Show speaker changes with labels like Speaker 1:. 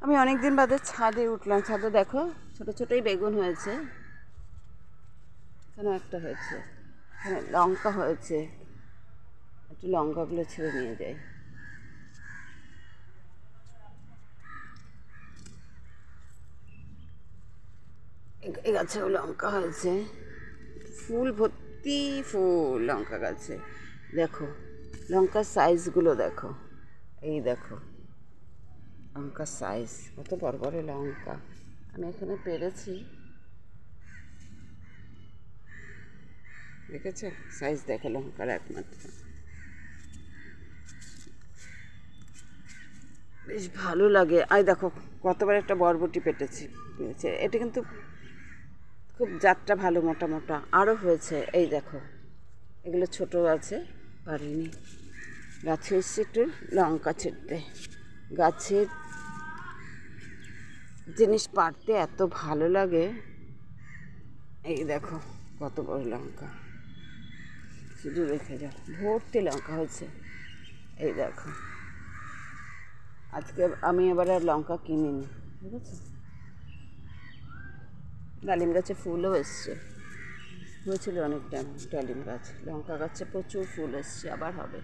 Speaker 1: আমি অনেক দিন বাদে ছাদে উঠলাম। ছাদে দেখো ছোট ছোটই বেগুন হয়েছে, এখানে একটা হয়েছে, এখানে লঙ্কা হয়েছে। একটু লঙ্কাগুলো ছেড়ে নিয়ে যাই। এই গাছেও লঙ্কা হয়েছে, ফুল ভর্তি ফুল লঙ্কা গাছে। দেখো লঙ্কার সাইজগুলো দেখো, এই দেখো লঙ্কার সাইজ, কত বড় বড় লঙ্কা। আমি এখানে পেরেছি, দেখেছো সাইজ দেখো লঙ্কার একমাত্র। বেশ ভালো লাগে। দেখো কতবার একটা বরবটি পেটেছি, এটা কিন্তু খুব জাতটা ভালো, মোটা মোটা আরও হয়েছে। এই দেখো এগুলো ছোট আছে, পারিনি। গাছে এসছে একটু লঙ্কা ছিঁড়তে। গাছের জিনিস পাড়তে এত ভালো লাগে। এই দেখো কত বড় লঙ্কা, শুধু রেখে যাও, ভর্তি লঙ্কা হয়েছে। এই দেখো আজকে আমি এবার আর লঙ্কা কিনিনি, ঠিক আছে। ডালিম গাছে ফুলও এসছে, হয়েছিল অনেক টাইম ডালিম গাছ। লঙ্কা গাছে প্রচুর ফুল এসছে, আবার হবে।